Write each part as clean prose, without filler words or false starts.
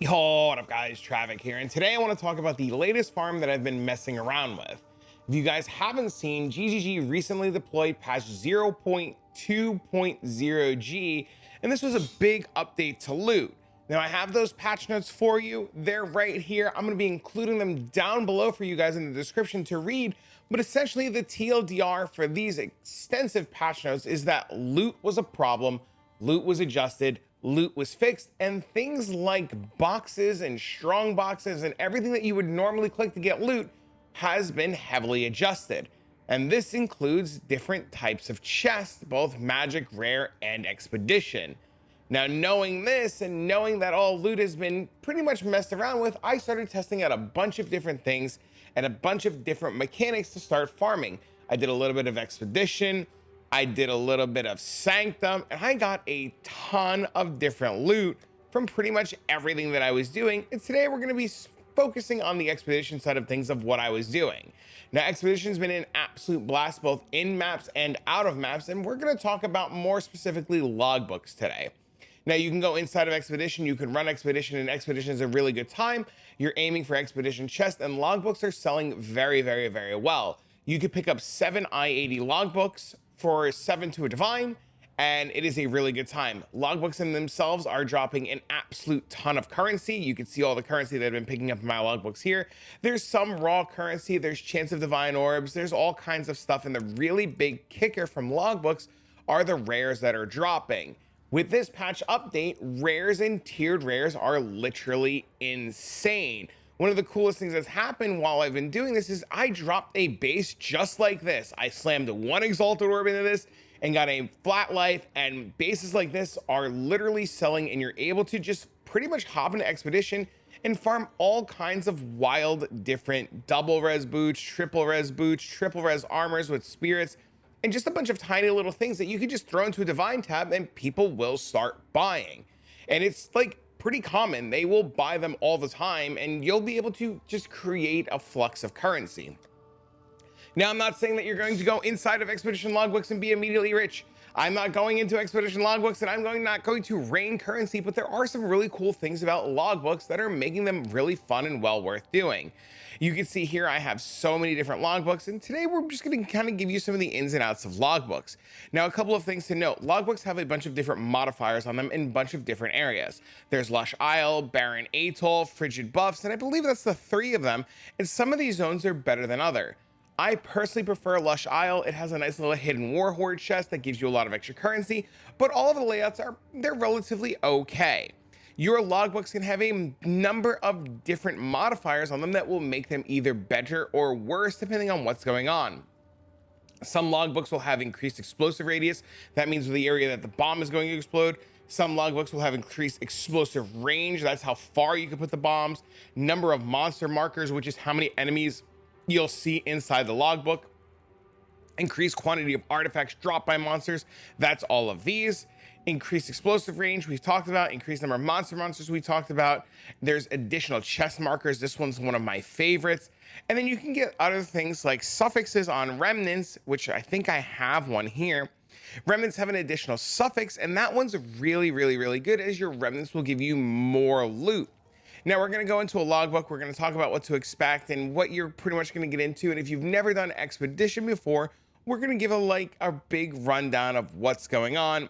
Yo, what up guys, Travic here, and today I want to talk about the latest farm that I've been messing around with. If you guys haven't seen, GGG recently deployed patch 0.2.0G, and this was a big update to loot. Now I have those patch notes for you, they're right here. I'm going to be including them down below for you guys in the description to read, but essentially the TLDR for these extensive patch notes is that loot was a problem, loot was adjusted, loot was fixed, and things like boxes and strong boxes and everything that you would normally click to get loot has been heavily adjusted. And this includes different types of chests, both magic, rare, and expedition. Now, knowing this and knowing that all loot has been pretty much messed around with, I started testing out a bunch of different things and a bunch of different mechanics to start farming. I did a little bit of expedition, I did a little bit of sanctum, and I got a ton of different loot from pretty much everything that I was doing. And today we're going to be focusing on the expedition side of things of what I was doing. Now, expedition's been an absolute blast, both in maps and out of maps, and we're going to talk about more specifically logbooks today. Now, you can go inside of expedition, you can run expedition, and expedition is a really good time. You're aiming for expedition chests, and logbooks are selling very, very, very well. You could pick up 7 I-80 logbooks for 7 to a divine, and it is a really good time. Logbooks in themselves are dropping an absolute ton of currency. You can see all the currency that I've been picking up in my logbooks here. There's some raw currency, there's chance of divine orbs, there's all kinds of stuff, and the really big kicker from logbooks are the rares that are dropping. With this patch update, rares and tiered rares are literally insane. One of the coolest things that's happened while I've been doing this is I dropped a base just like this. I slammed one exalted orb into this and got a flat life, and bases like this are literally selling, and you're able to just pretty much hop into expedition and farm all kinds of wild different double res boots, triple res armors with spirits, and just a bunch of tiny little things that you can just throw into a divine tab and people will start buying. And it's like pretty common. They will buy them all the time, and you'll be able to just create a flux of currency. Now, I'm not saying that you're going to go inside of expedition logbooks and be immediately rich. I'm not going into expedition logbooks and I'm not going to rain currency, but there are some really cool things about logbooks that are making them really fun and well worth doing. You can see here I have so many different logbooks, and today we're just going to kind of give you some of the ins and outs of logbooks. Now, a couple of things to note. Logbooks have a bunch of different modifiers on them in a bunch of different areas. There's Lush Isle, Barren Atoll, Frigid Buffs, and I believe that's the 3 of them, and some of these zones are better than other. I personally prefer Lush Isle. It has a nice little hidden warhorde chest that gives you a lot of extra currency, but all of the layouts they're relatively okay. Your logbooks can have a number of different modifiers on them that will make them either better or worse depending on what's going on. Some logbooks will have increased explosive radius. That means the area that the bomb is going to explode. Some logbooks will have increased explosive range. That's how far you can put the bombs. Number of monster markers, which is how many enemies you'll see inside the logbook. Increased quantity of artifacts dropped by monsters. That's all of these. Increased explosive range we've talked about. Increased number of monsters we talked about. There's additional chest markers. This one's one of my favorites. And then you can get other things like suffixes on remnants, which I think I have one here. Remnants have an additional suffix, and that one's really, really, really good, as your remnants will give you more loot. Now we're going to go into a logbook. We're going to talk about what to expect and what you're pretty much going to get into. And if you've never done expedition before, we're going to give a big rundown of what's going on.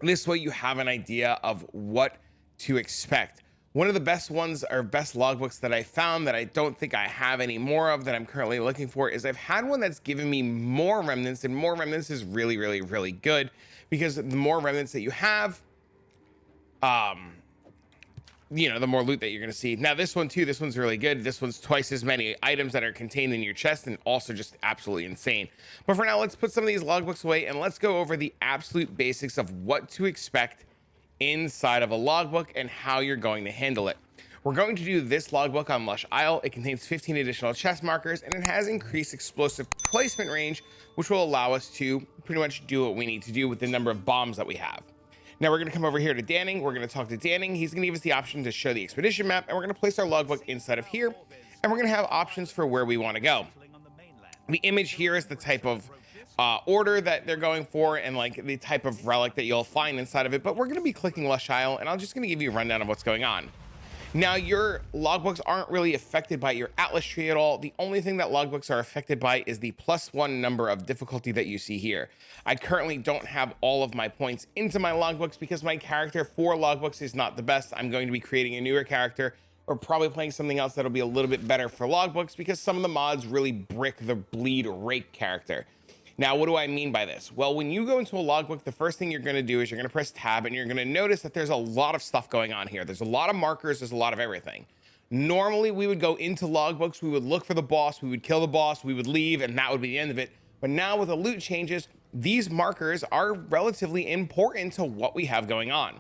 This way you have an idea of what to expect. One of the best ones, or best logbooks that I found that I don't think I have any more of that I'm currently looking for, is I've had one that's given me more remnants, and more remnants is really, really, really good, because the more remnants that you have, the more loot that you're going to see. Now this one too, this one's really good. This one's twice as many items that are contained in your chest, and also just absolutely insane. But for now, let's put some of these logbooks away and let's go over the absolute basics of what to expect inside of a logbook and how you're going to handle it. We're going to do this logbook on Lush Isle. It contains 15 additional chest markers, and it has increased explosive placement range, which will allow us to pretty much do what we need to do with the number of bombs that we have. Now we're going to come over here to Danning. We're going to talk to Danning. He's going to give us the option to show the expedition map, and we're going to place our logbook inside of here, and we're going to have options for where we want to go. The image here is the type of order that they're going for, and like the type of relic that you'll find inside of it, but we're going to be clicking Lush Isle, and I'm just going to give you a rundown of what's going on. Now, your logbooks aren't really affected by your Atlas tree at all. The only thing that logbooks are affected by is the +1 number of difficulty that you see here. I currently don't have all of my points into my logbooks because my character for logbooks is not the best. I'm going to be creating a newer character or probably playing something else that'll be a little bit better for logbooks because some of the mods really brick the bleed rake character. Now, what do I mean by this? Well, when you go into a logbook, the first thing you're going to do is you're going to press tab and you're going to notice that there's a lot of stuff going on here. There's a lot of markers. There's a lot of everything. Normally, we would go into logbooks. We would look for the boss. We would kill the boss. We would leave, and that would be the end of it. But now with the loot changes, these markers are relatively important to what we have going on.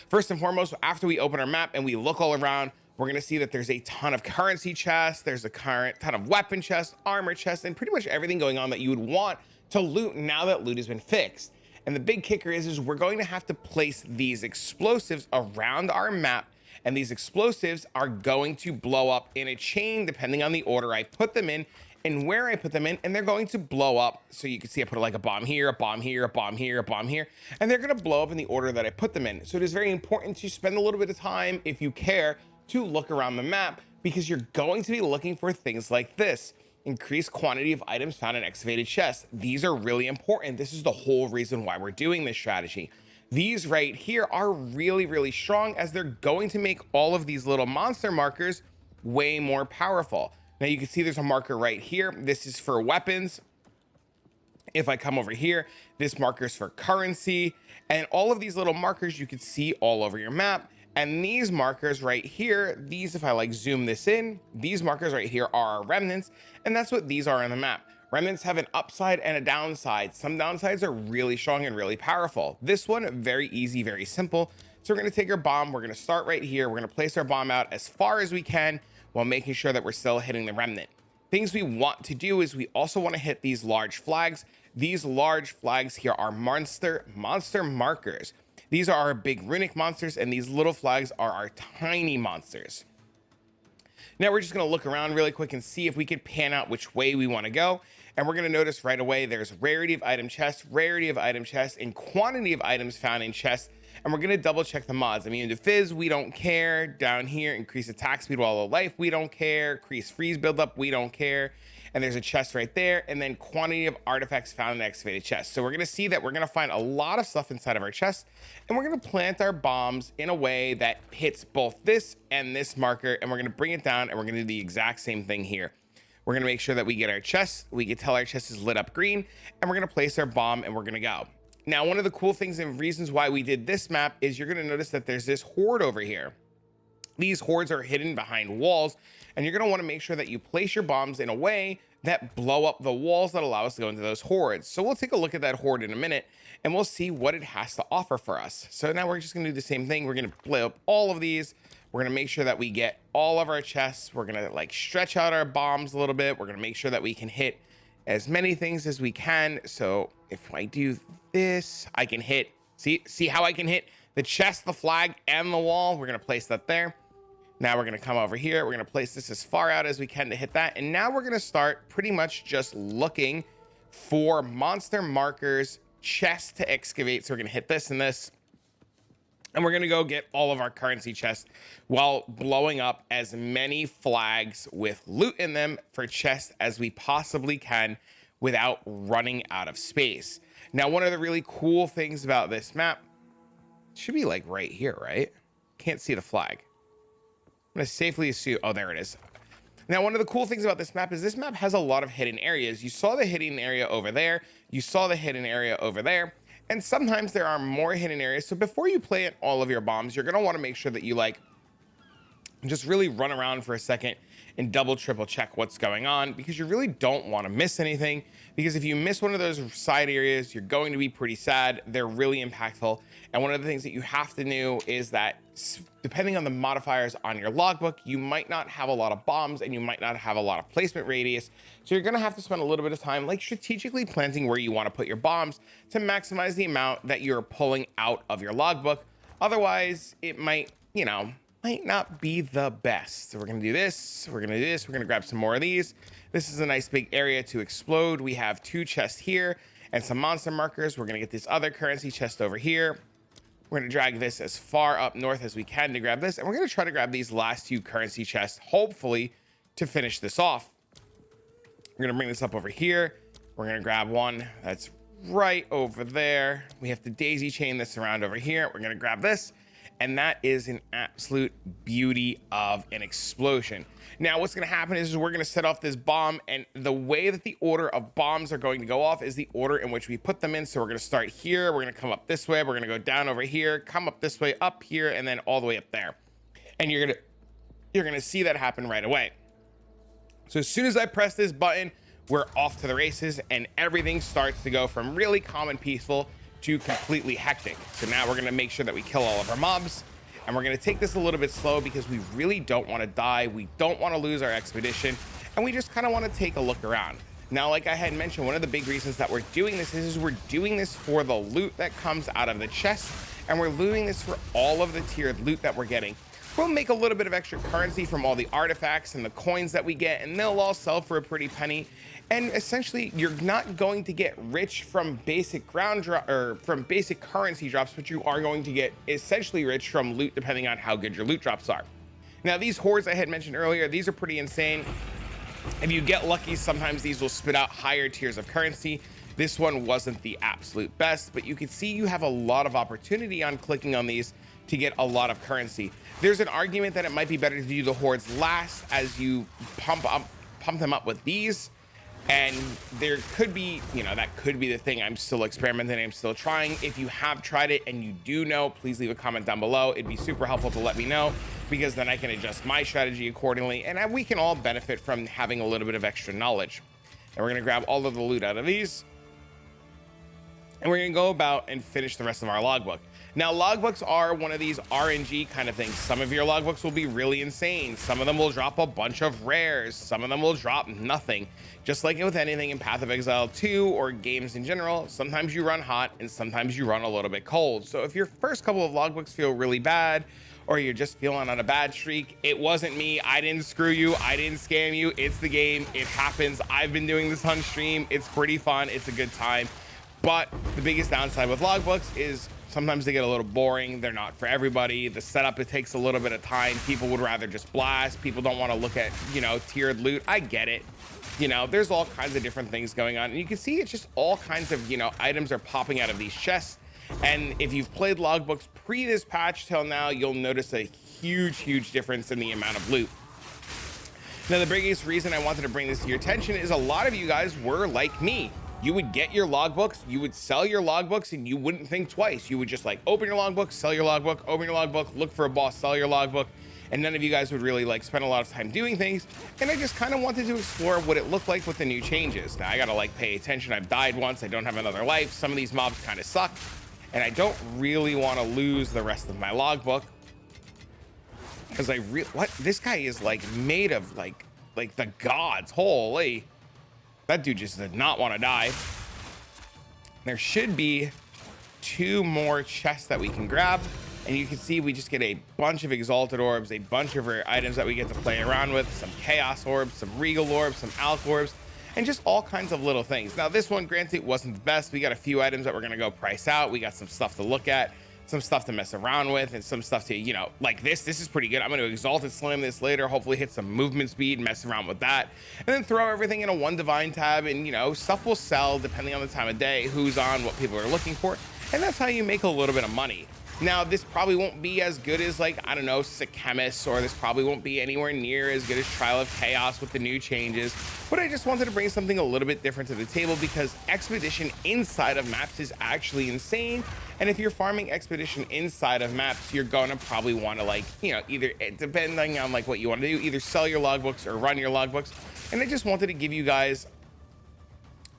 First and foremost, after we open our map and we look all around, we're going to see that there's a ton of currency chests, there's a ton of weapon chests, armor chests, and pretty much everything going on that you would want to loot now that loot has been fixed. And the big kicker is we're going to have to place these explosives around our map, and these explosives are going to blow up in a chain depending on the order I put them in and where I put them in, and they're going to blow up. So you can see I put like a bomb here, a bomb here, a bomb here, a bomb here, and they're going to blow up in the order that I put them in. So it is very important to spend a little bit of time, if you care, to look around the map, because you're going to be looking for things like this. Increased quantity of items found in excavated chests. These are really important. This is the whole reason why we're doing this strategy. These right here are really, really strong, as they're going to make all of these little monster markers way more powerful. Now you can see there's a marker right here. This is for weapons. If I come over here, this marker is for currency, and all of these little markers you can see all over your map. And these markers right here, these, if I like zoom this in, these markers right here are our remnants, and that's what these are on the map. Remnants have an upside and a downside. Some downsides are really strong and really powerful. This one, very easy, very simple. So we're gonna take our bomb, we're gonna start right here, we're gonna place our bomb out as far as we can while making sure that we're still hitting the remnant. Things we want to do is we also wanna hit these large flags. These large flags here are monster markers. These are our big runic monsters, and these little flags are our tiny monsters. Now we're just going to look around really quick and see if we could pan out which way we want to go. And we're going to notice right away there's rarity of item chests, and quantity of items found in chests. And we're going to double check the mods. Immune to fizz, we don't care. Down here, increase attack speed while of life, we don't care. Increase freeze buildup, we don't care. And there's a chest right there, and then quantity of artifacts found in excavated chests. So we're gonna see that we're gonna find a lot of stuff inside of our chest, and we're gonna plant our bombs in a way that hits both this and this marker, and we're gonna bring it down, and we're gonna do the exact same thing here. We're gonna make sure that we get our chest, we can tell our chest is lit up green, and we're gonna place our bomb, and we're gonna go. Now, one of the cool things and reasons why we did this map is you're gonna notice that there's this horde over here. These hordes are hidden behind walls, and you're going to want to make sure that you place your bombs in a way that blow up the walls that allow us to go into those hordes. So we'll take a look at that horde in a minute, and we'll see what it has to offer for us. So now we're just going to do the same thing. We're going to blow up all of these. We're going to make sure that we get all of our chests. We're going to like stretch out our bombs a little bit. We're going to make sure that we can hit as many things as we can. So if I do this, I can hit, see how I can hit the chest, the flag, and the wall. We're going to place that there. Now we're going to come over here. We're going to place this as far out as we can to hit that. And now we're going to start pretty much just looking for monster markers, chests to excavate. So we're going to hit this and this. And we're going to go get all of our currency chests while blowing up as many flags with loot in them for chests as we possibly can without running out of space. Now, one of the really cool things about this map should be like right here, right? Can't see the flag. I'm going to safely assume, oh, there it is. Now, one of the cool things about this map is this map has a lot of hidden areas. You saw the hidden area over there. You saw the hidden area over there. And sometimes there are more hidden areas. So before you plant all of your bombs, you're going to want to make sure that you like just really run around for a second and double, triple check what's going on, because you really don't want to miss anything. Because if you miss one of those side areas, you're going to be pretty sad. They're really impactful. And one of the things that you have to know is that depending on the modifiers on your logbook, you might not have a lot of bombs and you might not have a lot of placement radius. So you're going to have to spend a little bit of time like strategically planting where you want to put your bombs to maximize the amount that you're pulling out of your logbook. Otherwise, it might, you know, might not be the best. So we're going to do this. We're going to do this. We're going to grab some more of these. This is a nice big area to explode. We have 2 chests here and some monster markers. We're going to get this other currency chest over here. We're going to drag this as far up north as we can to grab this. And we're going to try to grab these last 2 currency chests, hopefully, to finish this off. We're going to bring this up over here. We're going to grab one that's right over there. We have to daisy chain this around over here. We're going to grab this. And that is an absolute beauty of an explosion. Now, what's going to happen is we're going to set off this bomb, and the way that the order of bombs are going to go off is the order in which we put them in. So we're going to start here. We're going to come up this way. We're going to go down over here, come up this way, up here, and then all the way up there. And you're going to see that happen right away. So as soon as I press this button, we're off to the races, and everything starts to go from really calm and peaceful to completely hectic. So now we're going to make sure that we kill all of our mobs, and we're going to take this a little bit slow because we really don't want to die. We don't want to lose our expedition, and we just kind of want to take a look around. Now, like I had mentioned, one of the big reasons that we're doing this is we're doing this for the loot that comes out of the chest, and we're doing this for all of the tiered loot that we're getting. We'll make a little bit of extra currency from all the artifacts and the coins that we get, and they'll all sell for a pretty penny. And essentially, you're not going to get rich from basic ground drop or from basic currency drops, but you are going to get essentially rich from loot, depending on how good your loot drops are. Now, these hordes I had mentioned earlier, these are pretty insane. If you get lucky, sometimes these will spit out higher tiers of currency. This one wasn't the absolute best, but you can see you have a lot of opportunity on clicking on these to get a lot of currency. There's an argument that it might be better to do the hordes last as you pump them up with these. And there could be, that could be the thing. I'm still experimenting. I'm still trying. If you have tried it and you do know, please leave a comment down below. It'd be super helpful to let me know, because then I can adjust my strategy accordingly. And we can all benefit from having a little bit of extra knowledge. And we're going to grab all of the loot out of these. And we're going to go about and finish the rest of our logbook. Now, logbooks are one of these RNG kind of things. Some of your logbooks will be really insane. Some of them will drop a bunch of rares. Some of them will drop nothing. Just like with anything in Path of Exile 2 or games in general, sometimes you run hot and sometimes you run a little bit cold. So if your first couple of logbooks feel really bad, or you're just feeling on a bad streak, it wasn't me. I didn't screw you. I didn't scam you. It's the game. It happens. I've been doing this on stream. It's pretty fun. It's a good time. But the biggest downside with logbooks is sometimes they get a little boring. They're not for everybody. The setup, it takes a little bit of time. People would rather just blast. People don't want to look at, tiered loot. I get it. There's all kinds of different things going on. And you can see it's just all kinds of, items are popping out of these chests. And if you've played logbooks pre this patch till now, you'll notice a huge difference in the amount of loot. Now, the biggest reason I wanted to bring this to your attention is a lot of you guys were like me. You would get your logbooks, you would sell your logbooks, and you wouldn't think twice. You would just open your logbook, sell your logbook, open your logbook, look for a boss, sell your logbook. And none of you guys would really spend a lot of time doing things. And I just kind of wanted to explore what it looked like with the new changes. Now I gotta pay attention. I've died once, I don't have another life. Some of these mobs kind of suck. And I don't really want to lose the rest of my logbook. Because this guy is made of like the gods. Holy. That dude just did not want to die. There should be 2 more chests that we can grab. And you can see we just get a bunch of exalted orbs, a bunch of rare items that we get to play around with, some chaos orbs, some regal orbs, some alch orbs, and just all kinds of little things. Now, this one, granted, wasn't the best. We got a few items that we're going to go price out. We got some stuff to look at, some stuff to mess around with, and some stuff to, like this is pretty good. I'm going to exalted slam this later, hopefully hit some movement speed, mess around with that, and then throw everything in a one divine tab. And, stuff will sell depending on the time of day, who's on, what people are looking for. And that's how you make a little bit of money. Now, this probably won't be as good as I don't know, Sichemis, or this probably won't be anywhere near as good as Trial of Chaos with the new changes, but I just wanted to bring something a little bit different to the table because Expedition inside of maps is actually insane. And if you're farming Expedition inside of maps, you're gonna probably want to either, depending on what you want to do, either sell your logbooks or run your logbooks. And I just wanted to give you guys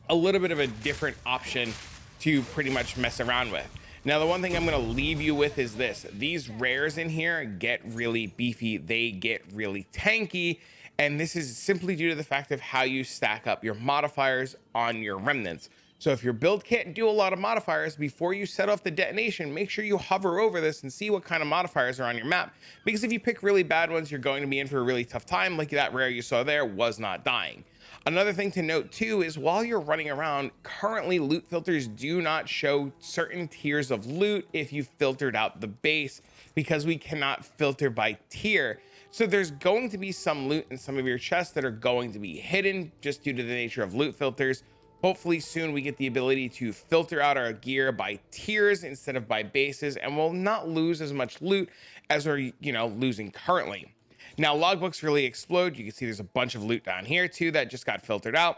a little bit of a different option to pretty much mess around with. Now, the one thing I'm going to leave you with is this. These rares in here get really beefy. They get really tanky. And this is simply due to the fact of how you stack up your modifiers on your remnants. So if your build can't do a lot of modifiers, before you set off the detonation, make sure you hover over this and see what kind of modifiers are on your map. Because if you pick really bad ones, you're going to be in for a really tough time. Like that rare you saw there was not dying. Another thing to note too is while you're running around, currently loot filters do not show certain tiers of loot if you filtered out the base, because we cannot filter by tier. So there's going to be some loot in some of your chests that are going to be hidden just due to the nature of loot filters. Hopefully soon we get the ability to filter out our gear by tiers instead of by bases, and we'll not lose as much loot as we're, losing currently. Now, logbooks really explode. You can see there's a bunch of loot down here too that just got filtered out.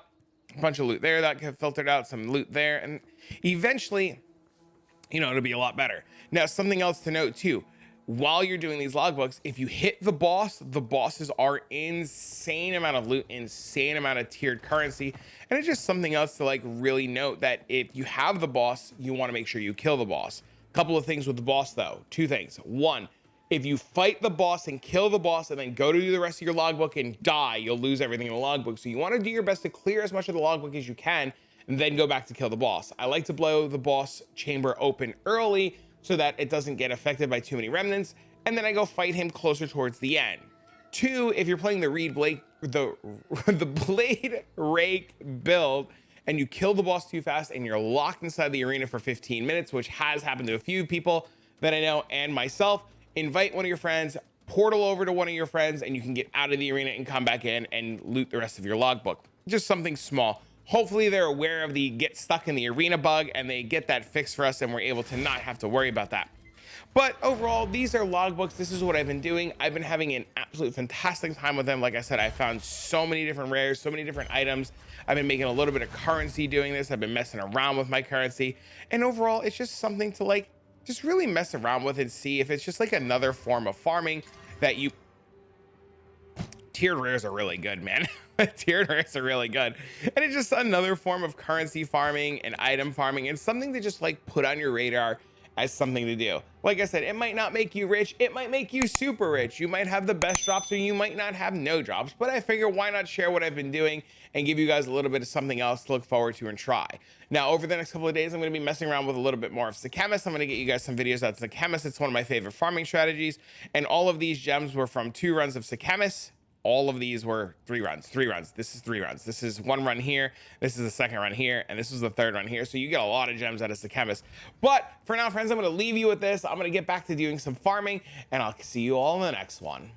A bunch of loot there that got filtered out, some loot there, and eventually, it'll be a lot better. Now, something else to note too, while you're doing these logbooks, if you hit the bosses are insane amount of loot, insane amount of tiered currency. And it's just something else to like really note, that if you have the boss, you want to make sure you kill the boss. Couple of things with the boss though, two things. One, if you fight the boss and kill the boss and then go to do the rest of your logbook and die, you'll lose everything in the logbook. So you want to do your best to clear as much of the logbook as you can and then go back to kill the boss. I like to blow the boss chamber open early so that it doesn't get affected by too many remnants, and then I go fight him closer towards the end. Two, if you're playing the the blade rake build and you kill the boss too fast and you're locked inside the arena for 15 minutes, which has happened to a few people that I know and myself, invite one of your friends, portal over to one of your friends, and you can get out of the arena and come back in and loot the rest of your logbook. Just something small. Hopefully they're aware of the get stuck in the arena bug and they get that fixed for us and we're able to not have to worry about that. But overall, these are logbooks. This is what I've been doing. I've been having an absolute fantastic time with them. Like I said, I found so many different rares, so many different items. I've been making a little bit of currency doing this. I've been messing around with my currency. And overall, it's just something to like, just really mess around with and see if it's just like another form of farming that you... Tiered rares are really good, man. Tiered rares are really good. And it's just another form of currency farming and item farming, and something to just like put on your radar as something to do. Like I said, it might not make you rich. It might make you super rich. You might have the best drops or you might not have no drops, but I figure why not share what I've been doing and give you guys a little bit of something else to look forward to and try. Now, over the next couple of days, I'm going to be messing around with a little bit more of Sycamus. I'm going to get you guys some videos on Sycamus. It's one of my favorite farming strategies. And all of these gems were from 2 runs of Sycamus. All of these were 3 runs. This is 3 runs. This is 1 run here. This is the 2nd run here. And this is the 3rd run here. So you get a lot of gems out of Sycamus. But for now, friends, I'm going to leave you with this. I'm going to get back to doing some farming, and I'll see you all in the next one.